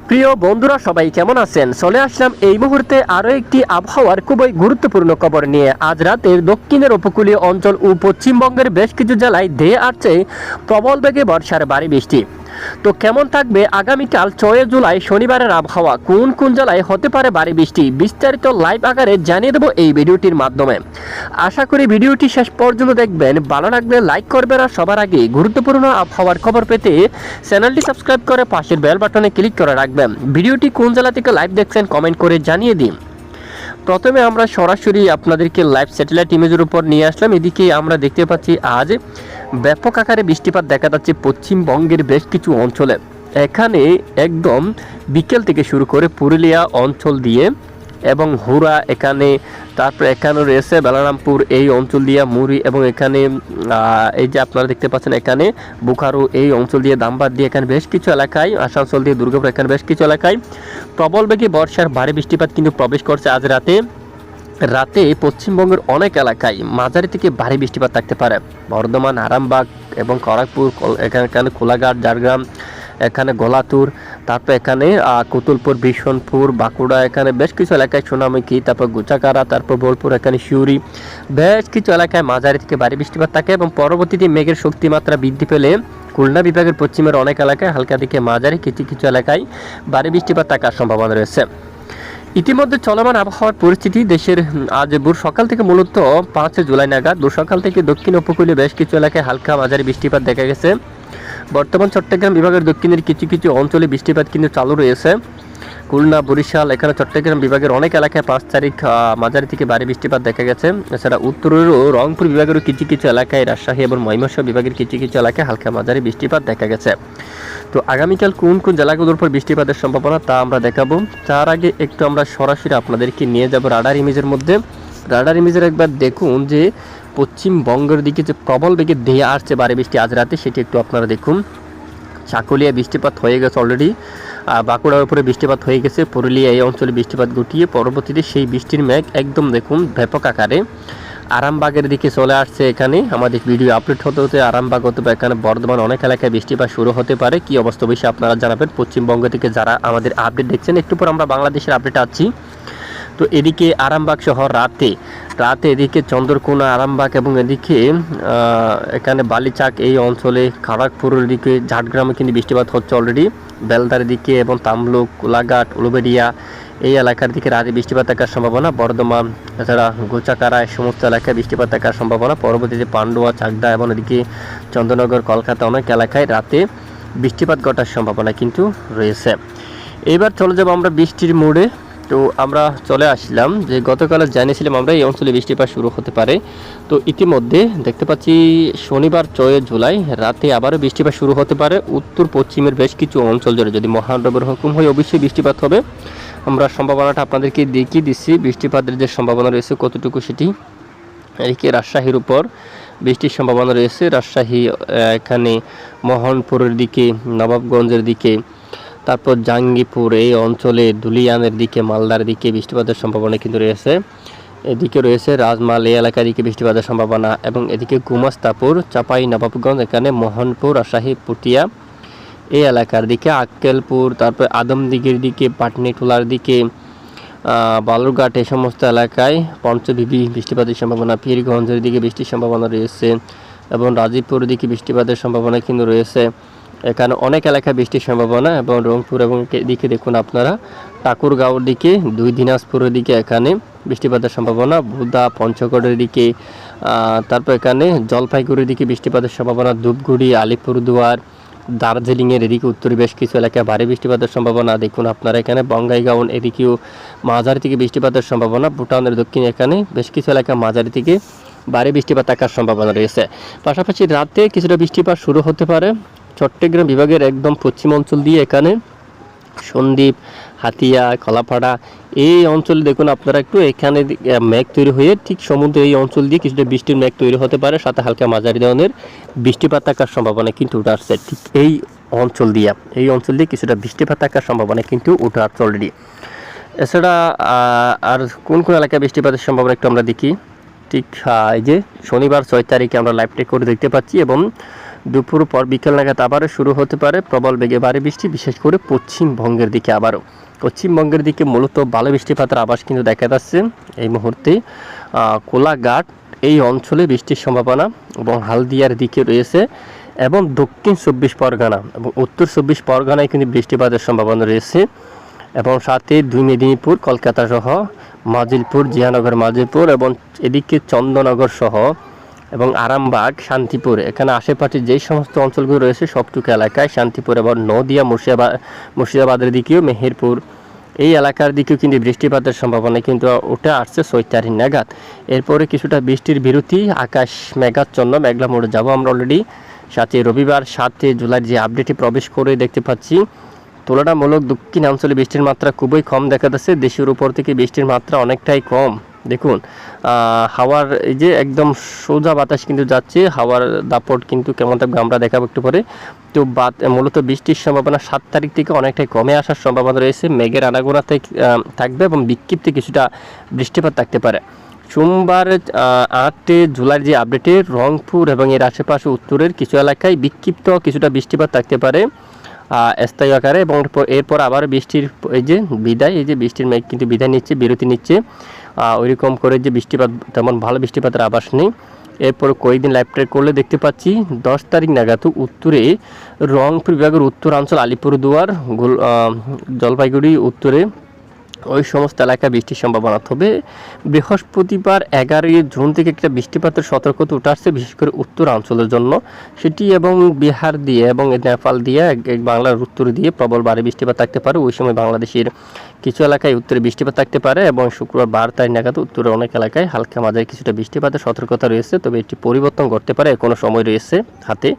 প্রিয় বন্ধুরা সবাই কেমন আছেন? চলে আসলাম এই মুহূর্তে আরও একটি আবহাওয়ার খুবই গুরুত্বপূর্ণ খবর নিয়ে। আজ রাতের দক্ষিণের উপকূলীয় অঞ্চল ও পশ্চিমবঙ্গের বেশ কিছু জেলায় ধেয়ে আসছে প্রবল বেগে বর্ষার ভারী বৃষ্টি। তো কেমন থাকবে আগামীকাল 6 জুলাই শনিবারের আবহাওয়া, কোন কোন জেলায় হতে পারে ভারী বৃষ্টি, বিস্তারিত লাইভ আকারে জানিয়ে দেবো এই ভিডিওটির মাধ্যমে। আশা করি ভিডিওটি শেষ পর্যন্ত দেখবেন। ভালো লাগলে লাইক করবেন আর সবার আগে গুরুত্বপূর্ণ আবহাওয়ার খবর পেতে চ্যানেলটি সাবস্ক্রাইব করে পাশের বেল বাটনে ক্লিক করে রাখবেন। ভিডিওটি কোন জেলা থেকে লাইভ দেখছেন কমেন্ট করে জানিয়ে দিন। প্রথমে আমরা সরাসরি আপনাদেরকে লাইভ স্যাটেলাইট ইমেজের উপর নিয়ে আসলাম। এদিকে আমরা দেখতে পাচ্ছি আজ ব্যাপক আকারে বৃষ্টিপাত দেখা যাচ্ছে পশ্চিমবঙ্গের বেশ কিছু অঞ্চলে। এখানে একদম বিকেল থেকে শুরু করে পুরুলিয়া অঞ্চল দিয়ে এবং হুরা এখানে, তারপর এখানে রয়েছে বেলারামপুর এই অঞ্চল দিয়ে মুড়ি, এবং এখানে এই যে আপনারা দেখতে পাচ্ছেন এখানে বোকারো এই অঞ্চল দিয়ে দামবাদ দিয়ে এখানে বেশ কিছু এলাকায়, আসানসোল দিয়ে দুর্গাপুর এখানে বেশ কিছু এলাকায় প্রবল বেগে বর্ষার ভারী বৃষ্টিপাত কিন্তু প্রবেশ করছে। আজ রাতে পশ্চিমবঙ্গের অনেক এলাকায় মাঝারি থেকে ভারী বৃষ্টিপাত থাকতে পারে। বর্ধমান, আরামবাগ এবং খড়গপুর, এখানে কোলাঘাট, ঝাড়গ্রাম, এখানে গোলাতুর, তারপর এখানে কুতুলপুর, বিশনপুর, বাঁকুড়া, এখানে বেশ কিছু এলাকায় সোনামুখী, তারপর গুচাকারা, তারপর বোলপুর, এখানে শিউরি, বেশ কিছু এলাকায় মাঝারি থেকে ভারী বৃষ্টিপাত থাকে এবং পরবর্তীতে মেঘের শক্তিমাত্রা বৃদ্ধি পেলে খুলনা বিভাগের পশ্চিমের অনেক এলাকায় হালকা থেকে মাঝারি, কিছু কিছু এলাকায় ভারী বৃষ্টিপাত থাকার সম্ভাবনা রয়েছে। ইতিমধ্যে চলমান আবহাওয়ার পরিস্থিতি দেশের আজ ভোর সকাল থেকে মূলত 5 জুলাই নাগাদ ভোর সকাল থেকে দক্ষিণ উপকূলীয় বেশ কিছু এলাকায় হালকা মাঝারি বৃষ্টিপাত দেখা গেছে। বর্তমান চট্টগ্রাম বিভাগের দক্ষিণের কিছু কিছু অঞ্চলে বৃষ্টিপাত কিন্তু চালু রয়েছে। খুলনা, বরিশাল, এখানে চট্টগ্রাম বিভাগের অনেক এলাকায় 5 তারিখ মাঝারি থেকে ভারী বৃষ্টিপাত দেখা গেছে। এছাড়া উত্তরেরও রংপুর বিভাগেরও কিছু কিছু এলাকায়, রাজশাহী এবং ময়মনসিংহ বিভাগের কিছু কিছু এলাকায় হালকা মাঝারি বৃষ্টিপাত দেখা গেছে। তো আগামীকাল কোন কোন জেলাগুলোর উপর বৃষ্টিপাতের সম্ভাবনা তা আমরা দেখাবো। তার আগে একটু আমরা সরাসরি আপনাদেরকে নিয়ে যাব রাডার ইমেজের মধ্যে। রাডার ইমেজের একবার দেখুন যে পশ্চিমবঙ্গের দিকে যে প্রবল বেগে ধেয়ে আসছে ভারী বৃষ্টি আজ রাতে, সেটি একটু আপনারা দেখুন। চাকুলিয়া বৃষ্টিপাত হয়ে গেছে অলরেডি, বাঁকুড়ার উপরে বৃষ্টিপাত হয়ে গেছে, পুরুলিয়া এই অঞ্চলে বৃষ্টিপাত ঘটিয়ে পরবর্তীতে সেই বৃষ্টির মেঘ একদম দেখুন ব্যাপক আকারে আরামবাগের দিকে চলে আসছে। এখানে আমাদের ভিডিও আপলোড হতে হতে আরামবাগ হতে বা এখানে বর্ধমান অনেক এলাকায় বৃষ্টিপাত শুরু হতে পারে। কি অবস্থা বিষয়ে আপনারা জানাবেন পশ্চিমবঙ্গ থেকে যারা আমাদের আপডেট দেখছেন। একটু পর আমরা বাংলাদেশের আপডেট আছি। তো এদিকে আরামবাগ শহর রাতে এদিকে চন্দ্রকোনা, আরামবাগ এবং এদিকে এখানে বালিচাক এই অঞ্চলে, খড়গপুরের দিকে, ঝাড়গ্রামে কিন্তু বৃষ্টিপাত হচ্ছে অলরেডি। বেলদার দিকে এবং তামলুক, কোলাঘাট, উলুবেড়িয়া এই এলাকার দিকে রাতে বৃষ্টিপাত থাকার সম্ভাবনা। বর্ধমান, এছাড়া গোচাকারা এই সমস্ত এলাকায় বৃষ্টিপাত থাকার সম্ভাবনা। পরবর্তীতে পান্ডুয়া, চাকদা এবং এদিকে চন্দ্রনগর, কলকাতা অনেক এলাকায় রাতে বৃষ্টিপাত ঘটার সম্ভাবনা কিন্তু রয়েছে। এবার চলে যাব আমরা বৃষ্টির মোড়ে। তো আমরা চলে আসলাম যে গতকাল জানিয়েছিলাম আমরা এই অঞ্চলে বৃষ্টিপাত শুরু হতে পারে। তো ইতিমধ্যে দেখতে পাচ্ছি শনিবার 6 জুলাই রাতে আবারও বৃষ্টিপাত শুরু হতে পারে উত্তর পশ্চিমের বেশ কিছু অঞ্চল জুড়ে। যদি মহানগর হুকুম হয় অবশ্যই বৃষ্টিপাত হবে। আমরা সম্ভাবনাটা আপনাদেরকে দেখিয়ে দিচ্ছি বৃষ্টিপাতের যে সম্ভাবনা রয়েছে কতটুকু সেটি। এদিকে রাজশাহীর উপর বৃষ্টির সম্ভাবনা রয়েছে। রাজশাহী, এখানে মোহনপুরের দিকে, নবাবগঞ্জের দিকে, তারপর জাঙ্গিপুর এই অঞ্চলে, ধুলিয়ানের দিকে, মালদার দিকে বৃষ্টিপাতের সম্ভাবনা কিন্তু রয়েছে। এদিকে রয়েছে রাজমাল এই এলাকার দিকে বৃষ্টিপাতের সম্ভাবনা, এবং এদিকে গুমাস্তাপুর, চাপাই নবাবগঞ্জ, এখানে মোহনপুর, রাজশাহী, পুটিয়া এই এলাকার দিকে, আক্কেলপুর, তারপর আদমদিঘির দিকে, পাটনিটোলার দিকে, বালুরঘাট এই সমস্ত এলাকায়, পঞ্চবিবি বৃষ্টিপাতের সম্ভাবনা, পীরগঞ্জের দিকে বৃষ্টির সম্ভাবনা রয়েছে, এবং রাজীবপুর দিকে বৃষ্টিপাতের সম্ভাবনা কিন্তু রয়েছে। এখানে অনেক এলাকায় বৃষ্টির সম্ভাবনা, এবং রংপুর এবং এদিকে দেখুন আপনারা ঠাকুরগাঁওর দিকে, দিনাজপুরের দিকে এখানে বৃষ্টিপাতের সম্ভাবনা, বুধা, পঞ্চগড়ের দিকে, তারপর এখানে জলপাইগুড়ির দিকে বৃষ্টিপাতের সম্ভাবনা, ধূপগুড়ি, আলিপুরদুয়ার, দার্জিলিংয়ের এদিকে উত্তরে বেশ কিছু এলাকায় ভারী বৃষ্টিপাতের সম্ভাবনা দেখুন আপনারা। এখানে বঙ্গাইগাঁও এদিকেও মাঝারি থেকে বৃষ্টিপাতের সম্ভাবনা। ভুটানের দক্ষিণে এখানে বেশ কিছু এলাকায় মাঝারি থেকে ভারী বৃষ্টিপাত থাকার সম্ভাবনা রয়েছে। পাশাপাশি রাতে কিছুটা বৃষ্টিপাত শুরু হতে পারে চট্টগ্রাম বিভাগের একদম পশ্চিম অঞ্চল দিয়ে, এখানে সন্দ্বীপ, হাতিয়া, কলাপাড়া এই অঞ্চলে দেখুন আপনারা একটু এখানে মেঘ তৈরি হয়ে ঠিক সমুদ্র এই অঞ্চল দিয়ে কিছুটা বৃষ্টির মেঘ তৈরি হতে পারে, সাথে হালকা মাঝারি ধরনের বৃষ্টিপাত থাকার সম্ভাবনা কিন্তু উঠে আসছে। ঠিক এই অঞ্চল দিয়ে কিছুটা বৃষ্টিপাত থাকার সম্ভাবনা কিন্তু উঠে আসছে অলরেডি। এছাড়া আর কোন কোন এলাকায় বৃষ্টিপাতের সম্ভাবনা একটু আমরা দেখি। ঠিক এই যে শনিবার 6 তারিখে আমরা লাইভ টেক করে দেখতে পাচ্ছি, এবং দুপুর পর বিকেল নাগাদ আবারও শুরু হতে পারে প্রবল বেগে ভারী বৃষ্টি, বিশেষ করে পশ্চিমবঙ্গের দিকে। আবারও পশ্চিমবঙ্গের দিকে মূলত ভালো বৃষ্টিপাতের আভাস কিন্তু দেখা যাচ্ছে এই মুহূর্তে। কোলাঘাট এই অঞ্চলে বৃষ্টির সম্ভাবনা এবং হালদিয়ার দিকে রয়েছে, এবং দক্ষিণ 24 পরগনা এবং উত্তর 24 পরগনায় কিন্তু বৃষ্টিপাতের সম্ভাবনা রয়েছে, এবং সাথে 2 মেদিনীপুর, কলকাতা সহ মাজিলপুর, জিয়ানগর, মাজিলপুর এবং এদিকে চন্দননগর সহ এবং আরামবাগ, শান্তিপুর, এখানে আশেপাশে যেই সমস্ত অঞ্চলগুলো রয়েছে সবটুকু এলাকায়, শান্তিপুর এবং নদিয়া, মুর্শিদাবাদের দিকেও, মেহেরপুর এই এলাকার দিকেও কিন্তু বৃষ্টিপাতের সম্ভাবনা কিন্তু উঠে আসছে 6 তারিখ নাগাদ। এরপরে কিছুটা বৃষ্টির বিরতি, আকাশ মেঘাচ্ছন্ন, মেঘলা মোড়ে যাবো আমরা অলরেডি। সাথে রবিবার 7 জুলাই যে আপডেটে প্রবেশ করে দেখতে পাচ্ছি তুলনামূলক দক্ষিণাঞ্চলে বৃষ্টির মাত্রা খুবই কম দেখা যাচ্ছে, দেশের উপর থেকে বৃষ্টির মাত্রা অনেকটাই কম। দেখুন হাওয়ার এই যে একদম সোজা বাতাস কিন্তু যাচ্ছে, হাওয়ার দাপট কিন্তু কেমন থাকবে আমরা দেখাবো একটু পরে। তো মূলত বৃষ্টির সম্ভাবনা 7 তারিখ থেকে অনেকটাই কমে আসার সম্ভাবনা রয়েছে, মেঘের আনাগোনা থাকবে এবং বিক্ষিপ্ত কিছুটা বৃষ্টিপাত থাকতে পারে। সোমবার 8 জুলাই যে আপডেটে রংপুর এবং এর আশেপাশে উত্তরের কিছু এলাকায় বিক্ষিপ্ত কিছুটা বৃষ্টিপাত থাকতে পারে স্থায়ী আকারে, এবং এরপর আবার বৃষ্টির এই যে বিদায়, এই যে বৃষ্টির মেঘ কিন্তু বিদায় নিচ্ছে, বিরতি নিচ্ছে। ওইরকম করে যে বৃষ্টিপাত তেমন ভালো বৃষ্টিপাতের আভাস নেই। এরপর কয়েকদিন লাইভ ট্রেক করলে দেখতে পাচ্ছি 10 তারিখ নাগাদ উত্তরে রংপুর বিভাগের উত্তরাঞ্চল, আলিপুরদুয়ার, জলপাইগুড়ি উত্তরে ওই সমস্ত এলাকায় বৃষ্টির সম্ভাবনা। তবে বৃহস্পতিবার 11 জুন থেকে একটা বৃষ্টিপাতের সতর্কতা উঠে আসছে, বিশেষ করে উত্তরাঞ্চলের জন্য। সেটি এবং বিহার দিয়ে এবং নেপাল দিয়ে বাংলার উত্তর দিয়ে প্রবল ভারী বৃষ্টিপাত থাকতে পারে। ওই সময় বাংলাদেশের কিছু এলাকায় উত্তরে বৃষ্টিপাত থাকতে পারে, এবং শুক্রবার 12 তারিখ নাগাদ উত্তরে অনেক এলাকায় হালকা মাঝারি কিছুটা বৃষ্টিপাতের সতর্কতা রয়েছে। তবে এটি পরিবর্তন করতে পারে, কোনো সময় রয়েছে হাতে।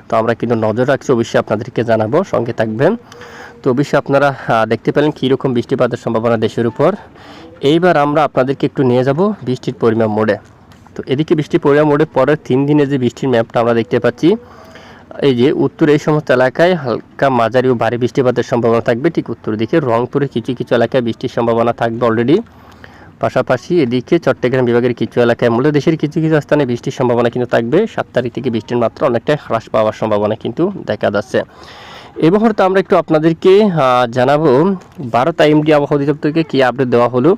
তো আমরা কিন্তু নজর রাখছি, অবশ্যই আপনাদেরকে জানাবো, সঙ্গে থাকবেন। তো অবশ্যই আপনারা দেখতে পেলেন কীরকম বৃষ্টিপাতের সম্ভাবনা দেশের উপর। এইবার আমরা আপনাদেরকে একটু নিয়ে যাব বৃষ্টির পরিমাণ মোডে। তো এদিকে বৃষ্টির পরিমাণ মোডে পরের 3 দিনের যে বৃষ্টির ম্যাপটা আমরা দেখতে পাচ্ছি, এই যে উত্তর এই সমস্ত এলাকায় হালকা মাঝারি ও ভারী বৃষ্টিপাতের সম্ভাবনা থাকবে। ঠিক উত্তর দিকে রংপুরে কিছু কিছু এলাকায় বৃষ্টির সম্ভাবনা থাকবে অলরেডি। পাশাপাশি এদিকে চট্টগ্রাম বিভাগের কিছু এলাকায়, মূলত দেশের কিছু কিছু স্থানে বৃষ্টির সম্ভাবনা কিন্তু থাকবে। 7 তারিখ থেকে বৃষ্টির মাত্রা অনেকটাই হ্রাস পাওয়ার সম্ভাবনা কিন্তু দেখা যাচ্ছে। এই মুহূর্তে আমরা একটু আপনাদেরকে জানাবো ভারত আইএমডি আবহাওয়া অধিদপ্তরকে কী আপডেট দেওয়া হলো।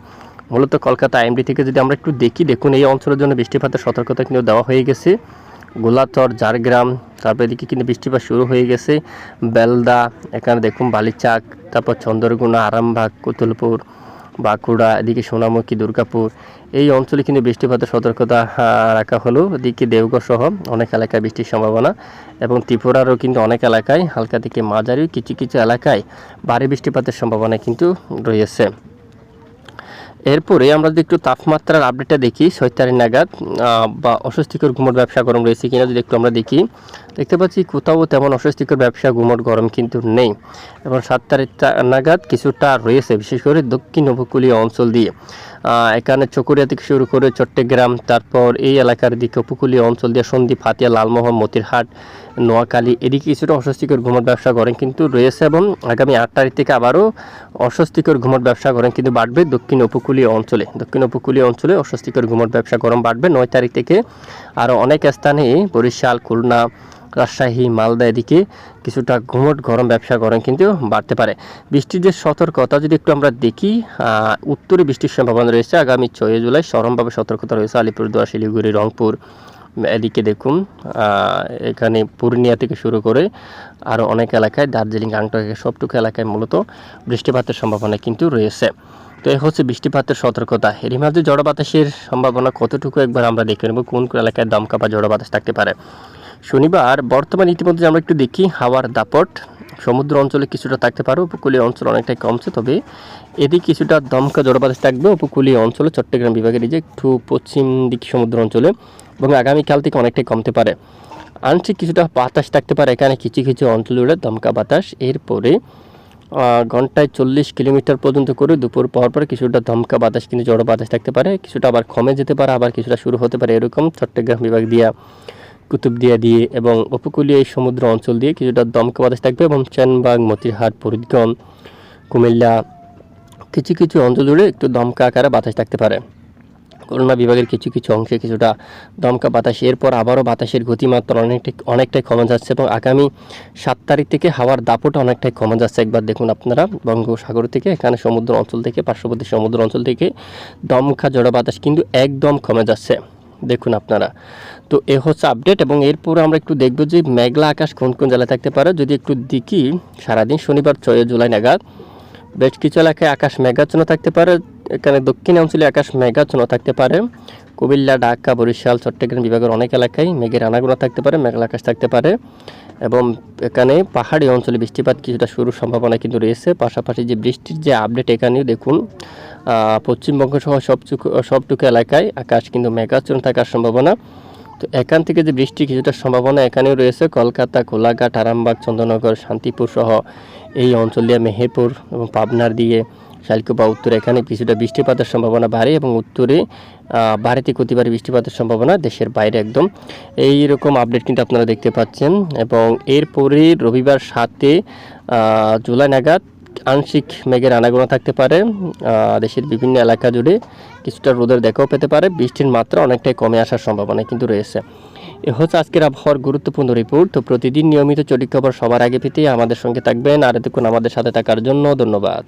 মূলত কলকাতা আইএমডি থেকে যদি আমরা একটু দেখুন এই অঞ্চলের জন্য বৃষ্টিপাতের সতর্কতা কিন্তু দেওয়া হয়ে গেছে। গোলাচর, ঝাড়গ্রাম, তারপর এদিকে কিন্তু বৃষ্টিপাত শুরু হয়ে গেছে। বেলদা, এখানে দেখুন বালিচাক, তারপর চন্দ্রগুনা, আরামবাগ, কুতুলপুর, বাঁকুড়া, এদিকে সোনামুখী, দুর্গাপুর এই অঞ্চলে কিন্তু বৃষ্টিপাতের সতর্কতা রাখা হলো। এদিকে দেওঘর সহ অনেক এলাকায় বৃষ্টির সম্ভাবনা, এবং ত্রিপুরারও কিন্তু অনেক এলাকায় হালকা থেকে মাঝারি, কিছু কিছু এলাকায় ভারী বৃষ্টিপাতের সম্ভাবনা কিন্তু রয়েছে। এরপরে আমরা যদি একটু তাপমাত্রার আপডেটটা দেখি 6 তারিখ নাগাদ, বা অস্বস্তিকর গুমট ব্যবসা গরম রয়েছে কিনা যদি একটু আমরা দেখি, দেখতে পাচ্ছি কোথাও তেমন অস্বস্তিকর ব্যবসা গুমট গরম কিন্তু নেই। এবং 7 তারিখ নাগাদ কিছুটা রয়েছে, বিশেষ করে দক্ষিণ উপকূলীয় অঞ্চল দিয়ে, এখানে চকরিয়া থেকে শুরু করে চট্টগ্রাম, তারপর এই এলাকার দিকে উপকূলীয় অঞ্চল দিয়ে সন্দ্বীপ, হাতিয়া, লালমোহন, মতিরহাট, নোয়াখালী এদিকে কিছুটা অস্বস্তিকর ঘুমট ব্যবসা গরম কিন্তু রয়েছে। এবং আগামী 8 তারিখ থেকে আবারও অস্বস্তিকর ঘুমট ব্যবসা গরম কিন্তু বাড়বে দক্ষিণ উপকূলীয় অঞ্চলে অস্বস্তিকর ঘুমট ব্যবসা গরম বাড়বে 9 তারিখ থেকে। আরও অনেক স্থানে বরিশাল, খুলনা, রাজশাহী, মালদা এদিকে কিছুটা ঘুমট গরম ব্যবসা গরম কিন্তু বাড়তে পারে। বৃষ্টির যে সতর্কতা যদি একটু আমরা দেখি, উত্তরে বৃষ্টির সম্ভাবনা রয়েছে আগামী 6 জুলাই, চরমভাবে সতর্কতা রয়েছে আলিপুরদুয়ার, শিলিগুড়ি, রংপুর, এদিকে দেখুন এখানে পূর্ণিয়া থেকে শুরু করে আরও অনেক এলাকায়, দার্জিলিং, গাংটক সবটুকু এলাকায় মূলত বৃষ্টিপাতের সম্ভাবনা কিন্তু রয়েছে। তো এই হচ্ছে বৃষ্টিপাতের সতর্কতা। এরই মাঝে ঝড় বাতাসের সম্ভাবনা কতটুকু একবার আমরা দেখে নেব, কোন কোন এলাকায় দমকা বা ঝড় বাতাস থাকতে পারে। শনিবার বর্তমান ইতিমধ্যে আমরা একটু দেখি হাওয়ার দাপট সমুদ্র অঞ্চলে কিছুটা থাকতে পারে, উপকূলীয় অঞ্চল অনেকটাই কমছে। তবে এদিকে কিছুটা দমকা ঝড় বাতাস থাকবে উপকূলীয় অঞ্চলে, চট্টগ্রাম বিভাগের এই যে একটু পশ্চিম দিক সমুদ্র অঞ্চলে, এবং আগামীকাল থেকে অনেকটাই কমতে পারে। আংশিক কিছুটা বাতাস থাকতে পারে এখানে কিছু কিছু অঞ্চল জুড়ে দমকা বাতাস। এরপরে ঘন্টায় 40 কিলোমিটার পর্যন্ত করে দুপুর পর কিছুটা দমকা বাতাস কিন্তু ঝড় বাতাস থাকতে পারে, কিছুটা আবার কমে যেতে পারে, আবার কিছুটা শুরু হতে পারে। এরকম চট্টগ্রাম বিভাগ দিয়া, কুতুবদিয়া দিয়ে এবং উপকূলীয় এই সমুদ্র অঞ্চল দিয়ে কিছুটা দমকা বাতাস থাকবে, এবং চানবাগ, মতিরহাট, ফরিদগঞ্জ, কুমিল্লা কিছু কিছু অঞ্চল জুড়ে একটু দমকা আকারে বাতাস থাকতে পারে। খুলনা বিভাগের কিছু কিছু অংশে কিছুটা দমকা বাতাস, এরপর আবারও বাতাসের গতিমাত্রা অনেকটাই কমে যাচ্ছে এবং আগামী 7 তারিখ থেকে হাওয়ার দাপটও অনেকটাই কমে যাচ্ছে। একবার দেখুন আপনারা, বঙ্গোপসাগর থেকে এখানে সমুদ্র অঞ্চল থেকে পার্শ্ববর্তী সমুদ্র অঞ্চল থেকে দমকা ঝড়ো বাতাস কিন্তু একদম কমে যাচ্ছে, দেখুন আপনারা। তো এ হচ্ছে আপডেট এবং এরপরে আমরা একটু দেখব যে মেঘলা আকাশ কোন কোন জেলায় থাকতে পারে। যদি একটু দেখি সারাদিন শনিবার 6 জুলাই নাগাদ বেশ কিছু এলাকায় আকাশ মেঘাচ্ছন্ন থাকতে পারে। এখানে দক্ষিণ অঞ্চলে আকাশ মেঘাচ্ছন্ন থাকতে পারে। কুমিল্লা, ঢাকা, বরিশাল, চট্টগ্রাম বিভাগের অনেক এলাকায় মেঘের আনাগোনা থাকতে পারে, মেঘলা আকাশ থাকতে পারে এবং এখানে পাহাড়ি অঞ্চলে বৃষ্টিপাত কিছুটা শুরুর সম্ভাবনা কিন্তু রয়েছে। পাশাপাশি যে বৃষ্টির যে আপডেট এখানেও দেখুন পশ্চিমবঙ্গ সহ সবটুকু এলাকায় আকাশ কিন্তু মেঘাচ্ছন্ন থাকার সম্ভাবনা। তো এখান থেকে যে বৃষ্টির কিছুটা সম্ভাবনা এখানেও রয়েছে। কলকাতা, কোলাঘাট, আরামবাগ, চন্দ্রনগর, শান্তিপুর সহ এই অঞ্চল দিয়ে মেহেরপুর এবং পাবনার দিয়ে শালকুপা উত্তরে এখানে কিছুটা বৃষ্টিপাতের সম্ভাবনা বাড়ে এবং উত্তরে ভারী থেকে অতি ভারী বৃষ্টিপাতের সম্ভাবনা, দেশের বাইরে একদম এই রকম আপডেট কিন্তু আপনারা দেখতে পাচ্ছেন। এবং এরপরে রবিবার 7 জুলাই নাগাদ আংশিক মেঘের আনাগোনা থাকতে পারে। দেশের বিভিন্ন এলাকা জুড়ে কিছুটা রোদের দেখাও পেতে পারে, বৃষ্টির মাত্রা অনেকটাই কমে আসার সম্ভাবনা কিন্তু রয়েছে। এ হচ্ছে আজকের আবহাওয়ার গুরুত্বপূর্ণ রিপোর্ট। তো প্রতিদিন নিয়মিত চটি খবর সবার আগে পেতে আমাদের সঙ্গে থাকবেন। আর এতক্ষণ আমাদের সাথে থাকার জন্য ধন্যবাদ।